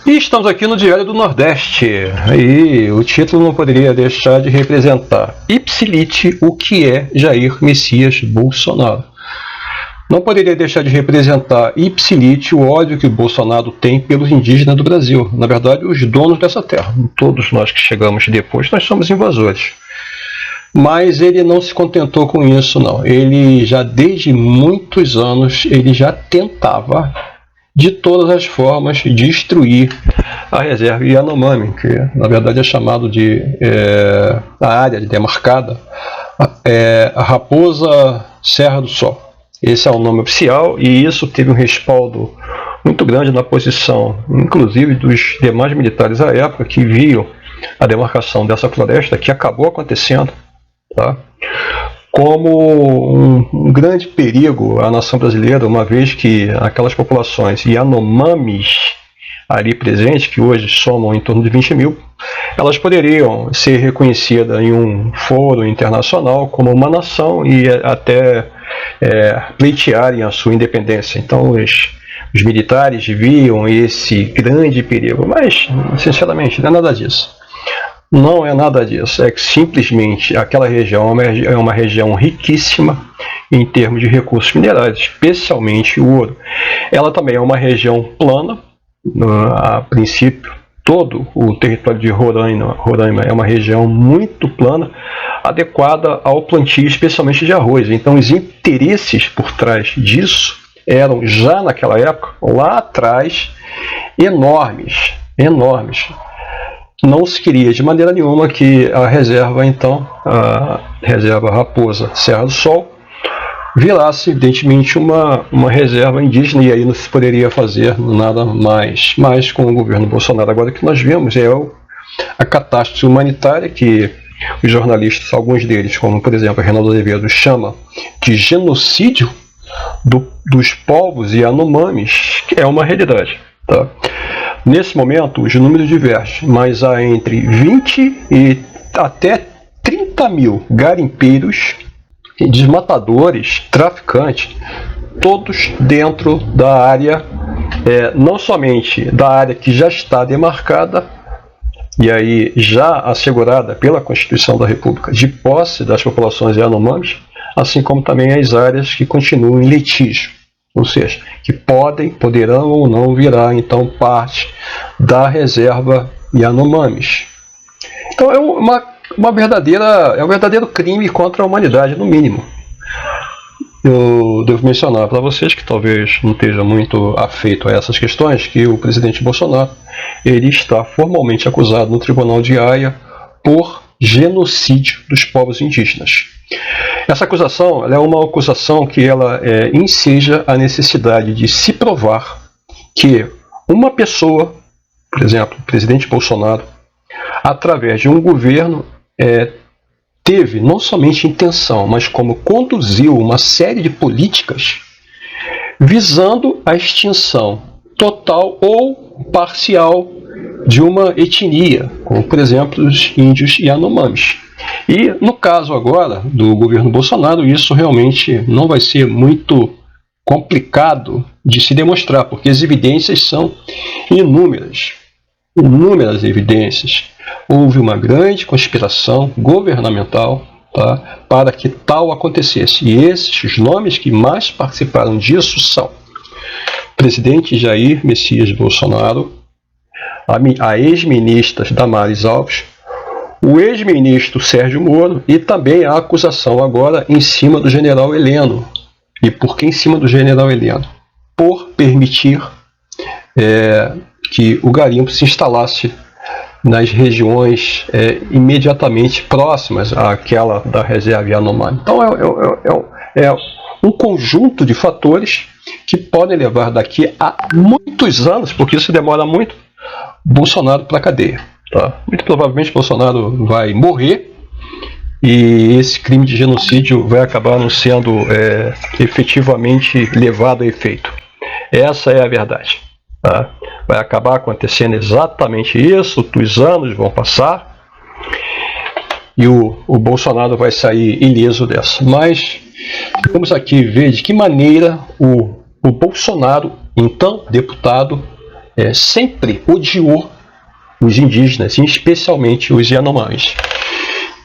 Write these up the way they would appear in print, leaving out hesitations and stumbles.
E estamos aqui no Diário do Nordeste, e o título não poderia deixar de representar ipsilite o que é Jair Messias Bolsonaro. Não poderia deixar de representar ipsilite o ódio que o Bolsonaro tem pelos indígenas do Brasil. Na verdade, os donos dessa terra. Todos nós que chegamos depois, nós somos invasores. Mas ele não se contentou com isso, não. Ele já desde muitos anos, ele já tentava de todas as formas destruir a reserva Yanomami, que na verdade é chamado de a área demarcada, a Raposa Serra do Sol. Esse é o nome oficial, e isso teve um respaldo muito grande na posição, inclusive dos demais militares à época, que viam a demarcação dessa floresta, que acabou acontecendo, tá? Como um grande perigo à nação brasileira, uma vez que aquelas populações Yanomamis ali presentes, que hoje somam em torno de 20 mil, elas poderiam ser reconhecidas em um fórum internacional como uma nação e até pleitearem a sua independência. Então os militares viam esse grande perigo, mas sinceramente não é nada disso. Não é nada disso, é que simplesmente aquela região é uma região riquíssima em termos de recursos minerais, especialmente o ouro. Ela também é uma região plana, a princípio todo o território de Roraima é uma região muito plana, adequada ao plantio, especialmente de arroz. Então os interesses por trás disso eram já naquela época, lá atrás, enormes. Não se queria de maneira nenhuma que a reserva, então, a reserva Raposa Serra do Sol, virasse evidentemente uma reserva indígena, e aí não se poderia fazer nada mais. Mas com o governo Bolsonaro agora, que nós vemos a catástrofe humanitária que os jornalistas, alguns deles, como por exemplo Reinaldo Azevedo, chama de genocídio dos povos Yanomamis, que é uma realidade, tá? Nesse momento, os números divergem, mas há entre 20 e até 30 mil garimpeiros, desmatadores, traficantes, todos dentro da área, não somente da área que já está demarcada, e aí já assegurada pela Constituição da República, de posse das populações Yanomamis, assim como também as áreas que continuam em litígio. Ou seja, que poderão ou não virar então parte da reserva Yanomamis. Então é um verdadeiro crime contra a humanidade, no mínimo. Eu devo mencionar para vocês, que talvez não esteja muito afeito a essas questões, que o presidente Bolsonaro ele está formalmente acusado no Tribunal de Haia por genocídio dos povos indígenas. Essa acusação ela é uma acusação que ela enseja a necessidade de se provar que uma pessoa, por exemplo, o presidente Bolsonaro, através de um governo, teve não somente intenção, mas como conduziu uma série de políticas visando a extinção total ou parcial de uma etnia, como por exemplo os índios Yanomamis. E no caso agora do governo Bolsonaro, isso realmente não vai ser muito complicado de se demonstrar, porque as evidências são inúmeras evidências. Houve uma grande conspiração governamental, tá, para que tal acontecesse. E esses nomes que mais participaram disso são o presidente Jair Messias Bolsonaro, a ex-ministra Damares Alves, o ex-ministro Sérgio Moro, e também a acusação agora em cima do general Heleno. E por que em cima do general Heleno? Por permitir que o garimpo se instalasse nas regiões imediatamente próximas àquela da reserva Yanomami. Então é um conjunto de fatores que podem levar daqui a muitos anos, porque isso demora muito, Bolsonaro para a cadeia. Tá? Muito provavelmente Bolsonaro vai morrer e esse crime de genocídio vai acabar não sendo efetivamente levado a efeito. Essa é a verdade. Tá? Vai acabar acontecendo exatamente isso, os anos vão passar e o Bolsonaro vai sair ileso dessa. Mas vamos aqui ver de que maneira o Bolsonaro, então deputado, sempre odiou os indígenas, e especialmente os Yanomamis.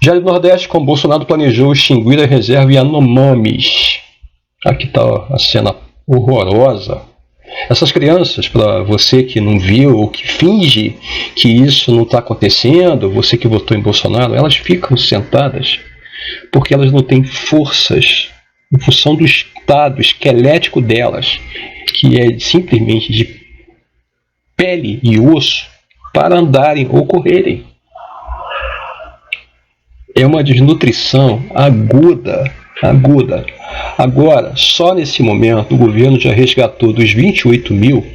Já no Nordeste, como Bolsonaro planejou extinguir a reserva Yanomamis. Aqui está a cena horrorosa. Essas crianças, para você que não viu ou que finge que isso não está acontecendo, você que votou em Bolsonaro, elas ficam sentadas porque elas não têm forças em função do estado esquelético delas, que é simplesmente de pele e osso, para andarem ou correrem. É uma desnutrição aguda. Agora, só nesse momento, o governo já resgatou dos 28 mil,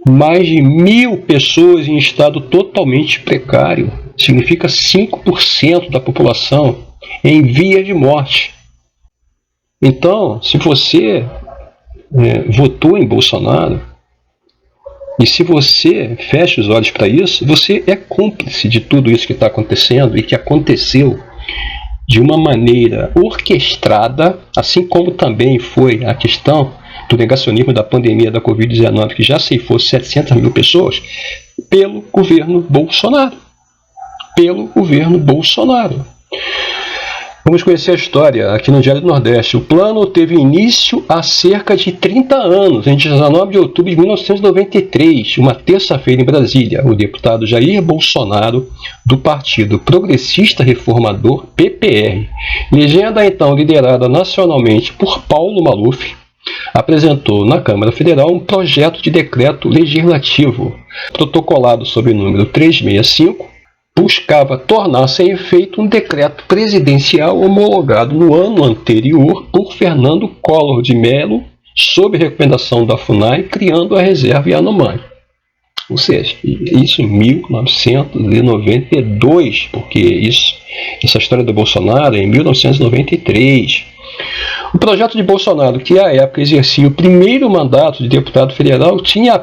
mais de 1.000 pessoas em estado totalmente precário. Significa 5% da população em via de morte. Então, se você votou em Bolsonaro, e se você fecha os olhos para isso, você é cúmplice de tudo isso que está acontecendo e que aconteceu de uma maneira orquestrada, assim como também foi a questão do negacionismo da pandemia da Covid-19, que já ceifou 700 mil pessoas, pelo governo Bolsonaro. Vamos conhecer a história aqui no Diário do Nordeste. O plano teve início há cerca de 30 anos, em 19 de outubro de 1993, uma terça-feira em Brasília. O deputado Jair Bolsonaro, do Partido Progressista Reformador, PPR, legenda então liderada nacionalmente por Paulo Maluf, apresentou na Câmara Federal um projeto de decreto legislativo, protocolado sob o número 365, buscava tornar sem efeito um decreto presidencial homologado no ano anterior por Fernando Collor de Mello, sob recomendação da FUNAI, criando a reserva Yanomami. Ou seja, isso em 1992, porque essa história do Bolsonaro é em 1993. O projeto de Bolsonaro, que à época exercia o primeiro mandato de deputado federal, tinha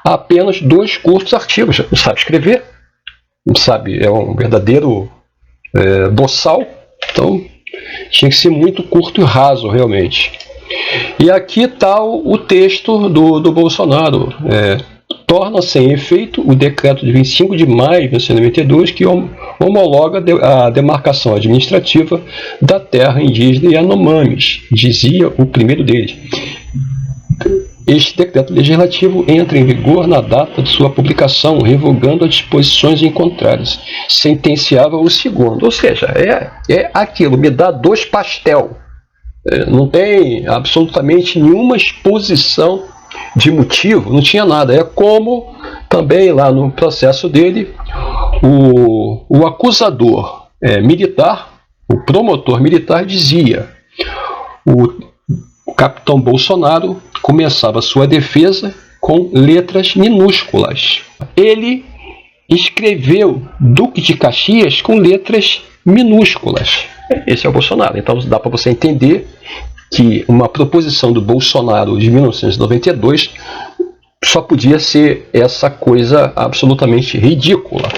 apenas 2 curtos artigos. Não sabe escrever, não sabe, é um verdadeiro boçal, então tinha que ser muito curto e raso realmente. E aqui está o texto do Bolsonaro. Torna sem efeito o decreto de 25 de maio de 1992, que homologa a demarcação administrativa da terra indígena Yanomamis, dizia o primeiro deles. Este decreto legislativo entra em vigor na data de sua publicação, revogando as disposições em contrários. Sentenciava o segundo. Ou seja, é aquilo, me dá 2 pastel. Não tem absolutamente nenhuma exposição de motivo, não tinha nada. É como também lá no processo dele, o acusador militar, o promotor militar dizia: o capitão Bolsonaro começava sua defesa com letras minúsculas. Ele escreveu Duque de Caxias com letras minúsculas. Esse é o Bolsonaro. Então dá para você entender que uma proposição do Bolsonaro de 1992 só podia ser essa coisa absolutamente ridícula.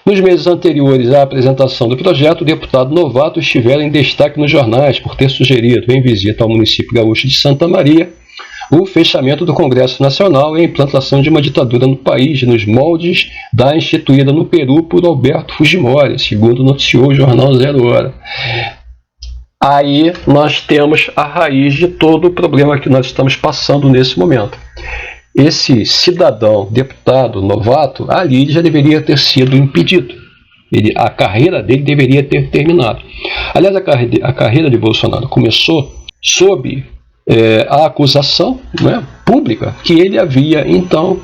Nos meses anteriores à apresentação do projeto, o deputado novato estivera em destaque nos jornais por ter sugerido, em visita ao município gaúcho de Santa Maria, o fechamento do Congresso Nacional e a implantação de uma ditadura no país, nos moldes da instituída no Peru por Alberto Fujimori, segundo noticiou o jornal Zero Hora. Aí nós temos a raiz de todo o problema que nós estamos passando nesse momento. Esse cidadão, deputado novato, ali já deveria ter sido impedido. A carreira dele deveria ter terminado. Aliás, a carreira de Bolsonaro começou sob a acusação pública que ele havia, então,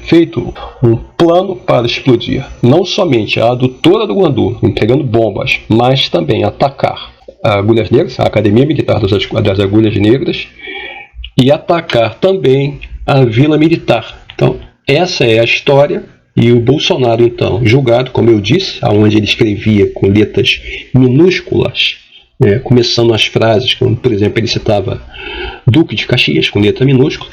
feito um plano para explodir não somente a adutora do Guandu, entregando bombas, mas também atacar Agulhas Negras, a Academia Militar das Agulhas Negras, e atacar também a Vila Militar. Então, essa é a história. E o Bolsonaro, então, julgado, como eu disse, onde ele escrevia com letras minúsculas, começando as frases, como, por exemplo, ele citava Duque de Caxias, com letra minúscula,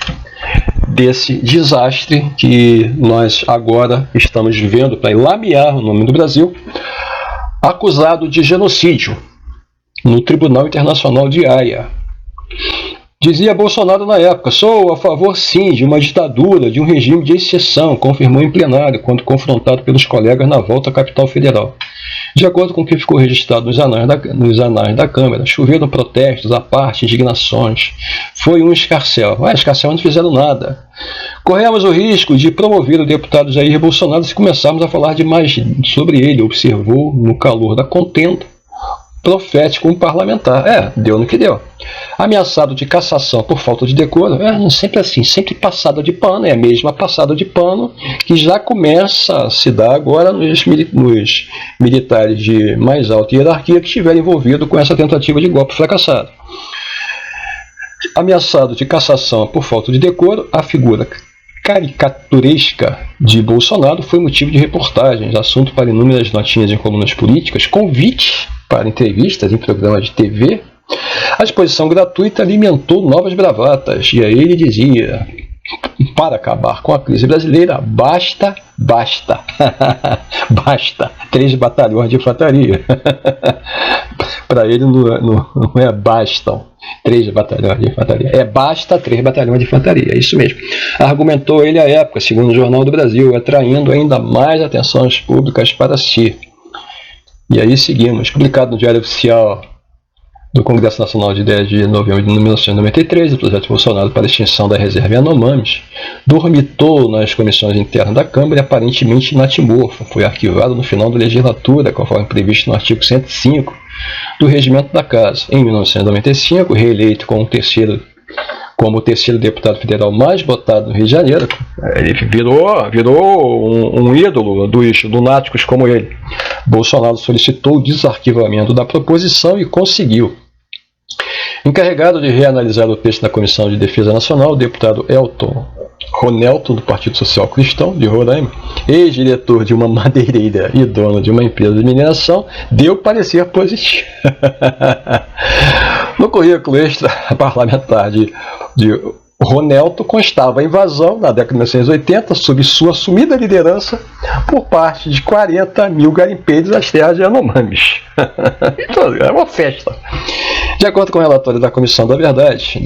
desse desastre que nós agora estamos vivendo para lamear o nome do Brasil, acusado de genocídio no Tribunal Internacional de Haia. Dizia Bolsonaro na época: sou a favor sim de uma ditadura, de um regime de exceção, confirmou em plenário, quando confrontado pelos colegas na volta à capital federal. De acordo com o que ficou registrado nos anais da Câmara, choveram protestos, à parte, indignações. Foi um escarcéu. Escarcéu não fizeram nada. Corremos o risco de promover o deputado Jair Bolsonaro se começarmos a falar demais sobre ele, observou no calor da contenda profético um parlamentar. Deu no que deu. Ameaçado de cassação por falta de decoro, sempre assim, sempre passada de pano, é a mesma passada de pano que já começa a se dar agora nos militares de mais alta hierarquia que estiverem envolvidos com essa tentativa de golpe fracassado. Ameaçado de cassação por falta de decoro, a figura caricaturesca de Bolsonaro foi motivo de reportagens, assunto para inúmeras notinhas em colunas políticas, convites para entrevistas em programas de TV. A exposição gratuita alimentou novas bravatas, e aí ele dizia: para acabar com a crise brasileira, basta 3 batalhões de infantaria. Para ele não é bastam 3 batalhões de infantaria, basta 3 batalhões de infantaria, é isso mesmo. Argumentou ele à época, segundo o Jornal do Brasil, atraindo ainda mais atenções públicas para si. E aí seguimos, publicado no Diário Oficial do Congresso Nacional de 10 de novembro de 1993, o projeto Bolsonaro para a extinção da reserva Yanomamis dormitou nas comissões internas da Câmara e aparentemente natimorfo. Foi arquivado no final da legislatura, conforme previsto no artigo 105 do Regimento da Casa. Em 1995, reeleito como o terceiro deputado federal mais votado no Rio de Janeiro, ele virou um ídolo dos lunáticos como ele. Bolsonaro solicitou o desarquivamento da proposição e conseguiu. Encarregado de reanalisar o texto na Comissão de Defesa Nacional, o deputado Elton Ronelto, do Partido Social Cristão de Roraima, ex-diretor de uma madeireira e dono de uma empresa de mineração, deu parecer positivo. No currículo extra parlamentar de Ronelto constava a invasão, na década de 1980, sob sua assumida liderança, por parte de 40 mil garimpeiros das terras de Yanomamis. É uma festa. De acordo com o relatório da Comissão da Verdade,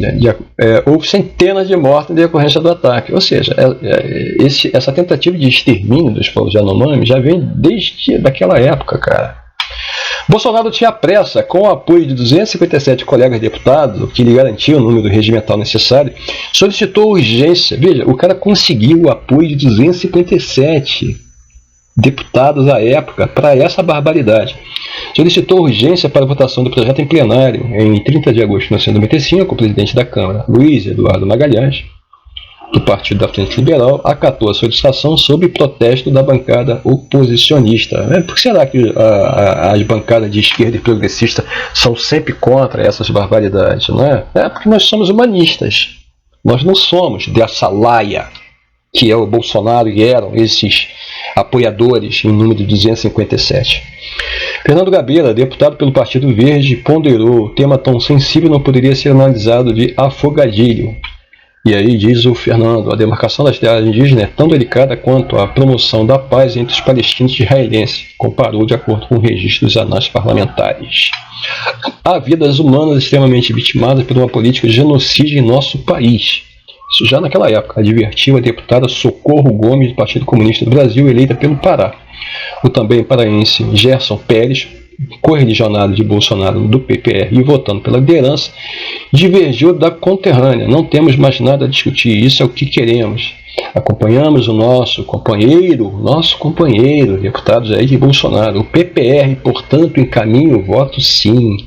houve centenas de mortes em decorrência do ataque. Ou seja, essa tentativa de extermínio dos povos de Yanomami já vem desde aquela época, cara. Bolsonaro tinha pressa, com o apoio de 257 colegas deputados, que lhe garantia o número regimental necessário, solicitou urgência. Veja, o cara conseguiu o apoio de 257 deputados à época para essa barbaridade. Solicitou urgência para a votação do projeto em plenário. Em 30 de agosto de 1995, o presidente da Câmara, Luiz Eduardo Magalhães, do Partido da Frente Liberal, acatou a solicitação sob protesto da bancada oposicionista. Por que será que as bancadas de esquerda e progressista são sempre contra essas barbaridades? Não é? Porque nós somos humanistas. Nós não somos dessa laia que é o Bolsonaro e eram esses apoiadores em número de 257. Fernando Gabeira, deputado pelo Partido Verde, ponderou: o tema tão sensível não poderia ser analisado de afogadilho. E aí diz o Fernando: a demarcação das terras indígenas é tão delicada quanto a promoção da paz entre os palestinos e israelenses, comparou de acordo com o registro dos anais parlamentares. Há vidas humanas extremamente vitimadas por uma política de genocídio em nosso país. Isso já naquela época, advertiu a deputada Socorro Gomes, do Partido Comunista do Brasil, eleita pelo Pará. O também paraense Gerson Pérez, correligionário de Bolsonaro do PPR e votando pela liderança, divergiu da conterrânea. Não temos mais nada a discutir, isso é o que queremos. Acompanhamos o nosso companheiro, deputado Jair Bolsonaro. O PPR, portanto, encaminha o voto sim.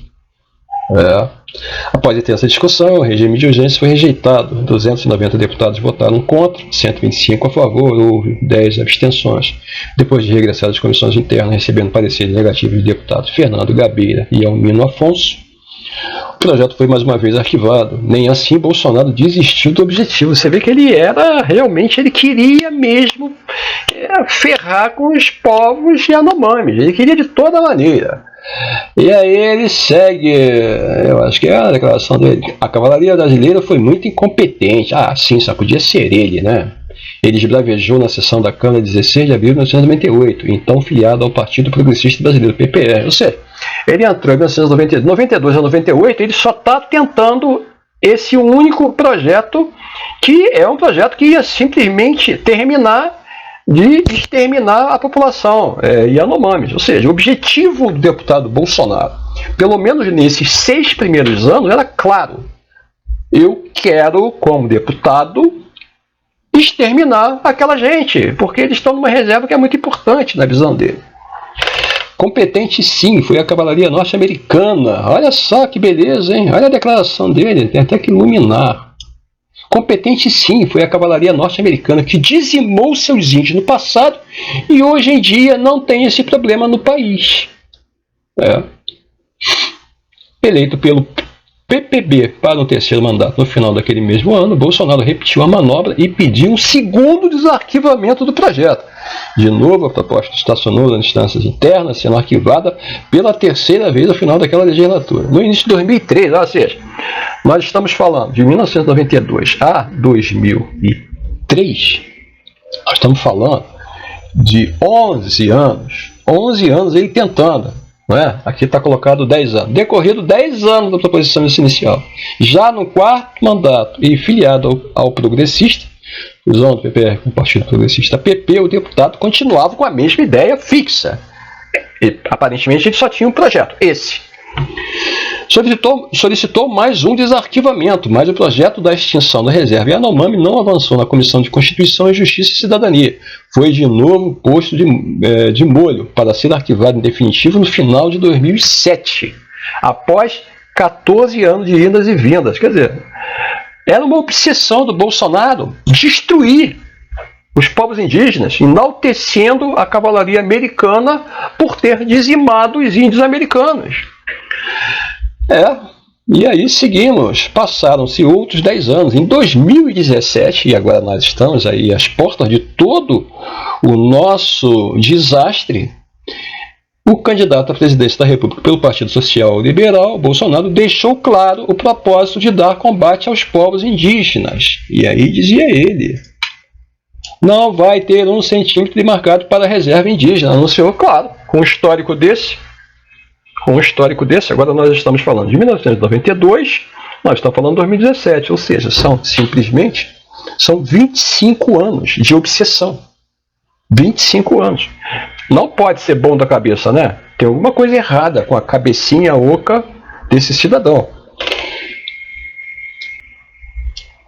Após ter essa discussão, o regime de urgência foi rejeitado. 290 deputados votaram contra, 125 a favor, houve 10 abstenções. Depois de regressar às comissões internas, recebendo pareceres negativos de deputados Fernando Gabeira e Almino Afonso, o projeto foi mais uma vez arquivado. Nem assim Bolsonaro desistiu do objetivo. Você vê que ele queria mesmo ferrar com os povos Yanomamis. Ele queria de toda maneira. E aí ele segue, eu acho que é a declaração dele: a cavalaria brasileira foi muito incompetente. Sim, só podia ser ele, né? Ele esbravejou na sessão da Câmara 16 de abril de 1998, então filiado ao Partido Progressista Brasileiro, PPR. Ou seja, ele entrou em 1992 a 98, ele só está tentando esse único projeto, que é um projeto que ia simplesmente terminar de exterminar a população Yanomami. Ou seja, o objetivo do deputado Bolsonaro, pelo menos nesses 6 primeiros anos, era claro: eu quero, como deputado, exterminar aquela gente, porque eles estão numa reserva que é muito importante na visão dele. Competente sim, foi a cavalaria norte-americana. Olha só que beleza, hein? Olha a declaração dele, tem até que iluminar. Competente sim, foi a cavalaria norte-americana que dizimou seus índios no passado e hoje em dia não tem esse problema no país. Eleito pelo PPB para um terceiro mandato no final daquele mesmo ano, Bolsonaro repetiu a manobra e pediu um segundo desarquivamento do projeto. De novo, a proposta estacionou nas instâncias internas, sendo arquivada pela terceira vez ao final daquela legislatura. No início de 2003, ou seja, nós estamos falando de 1992 a 2003, nós estamos falando de 11 anos. 11 anos ele tentando. Aqui está colocado 10 anos. Decorrido 10 anos da proposição inicial, já no 4º mandato e filiado ao progressista, usando o PPR com o Partido Progressista PP, o deputado continuava com a mesma ideia fixa. E, aparentemente ele só tinha um projeto, esse. Solicitou mais um desarquivamento, mas o projeto da extinção da reserva Yanomami não avançou na Comissão de Constituição e Justiça e Cidadania. Foi de novo posto de molho para ser arquivado em definitivo no final de 2007, após 14 anos de idas e vindas. Quer dizer, era uma obsessão do Bolsonaro destruir os povos indígenas, enaltecendo a cavalaria americana por ter dizimado os índios americanos. E aí seguimos, passaram-se outros 10 anos. Em 2017, e agora nós estamos aí às portas de todo o nosso desastre, o candidato à presidência da República pelo Partido Social Liberal, Bolsonaro, deixou claro o propósito de dar combate aos povos indígenas. E aí dizia ele: não vai ter 1 centímetro demarcado para a reserva indígena. Anunciou, claro, com um histórico desse. Agora nós estamos falando de 1992, nós estamos falando de 2017, ou seja, são 25 anos de obsessão. 25 anos. Não pode ser bom da cabeça, né? Tem alguma coisa errada com a cabecinha oca desse cidadão.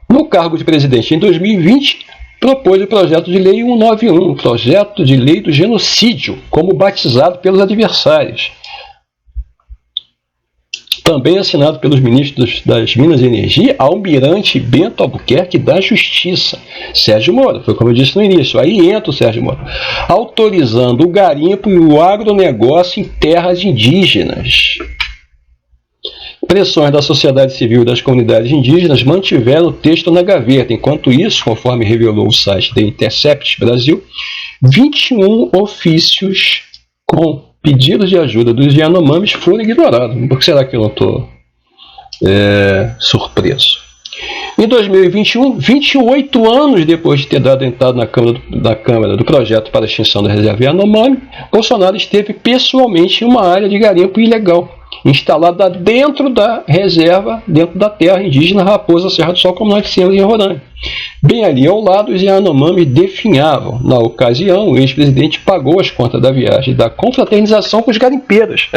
No cargo de presidente em 2020, propôs o projeto de lei 191, o projeto de lei do genocídio, como batizado pelos adversários. Também assinado pelos ministros das Minas e Energia, Almirante Bento Albuquerque, da Justiça, Sérgio Moro. Foi como eu disse no início, aí entra o Sérgio Moro. Autorizando o garimpo e o agronegócio em terras indígenas. Pressões da sociedade civil e das comunidades indígenas mantiveram o texto na gaveta. Enquanto isso, conforme revelou o site The Intercept Brasil, 21 ofícios com pedidos de ajuda dos Yanomamis foram ignorados. Por que será que eu não estou surpreso? Em 2021, 28 anos depois de ter dado entrada na Câmara do projeto para a extinção da reserva Yanomami, Bolsonaro esteve pessoalmente em uma área de garimpo ilegal, instalada dentro da reserva, dentro da terra indígena Raposa Serra do Sol, como nós dissemos em Roraima. Bem ali ao lado, os Yanomami definhavam. Na ocasião, o ex-presidente pagou as contas da viagem da confraternização com os garimpeiros.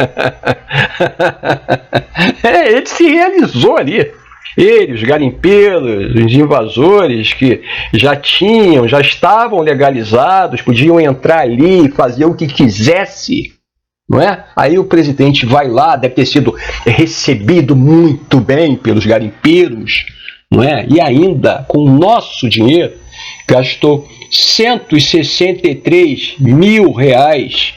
Ele se realizou ali. Ele, os garimpeiros, os invasores que já estavam legalizados, podiam entrar ali e fazer o que quisesse. Não é? Aí o presidente vai lá, deve ter sido recebido muito bem pelos garimpeiros, não é? E ainda com o nosso dinheiro gastou 163 mil reais,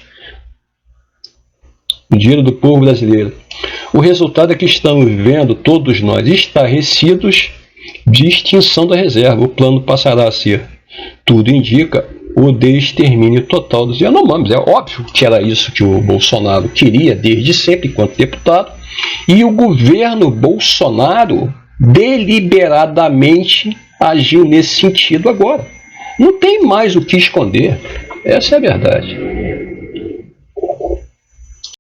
o dinheiro do povo brasileiro. O resultado é que estamos vendo todos nós estarrecidos de extinção da reserva. O plano passará a ser, tudo indica, o extermínio total dos Yanomamis. É óbvio que era isso que o Bolsonaro queria desde sempre, enquanto deputado, e o governo Bolsonaro deliberadamente agiu nesse sentido agora. Não tem mais o que esconder. Essa é a verdade.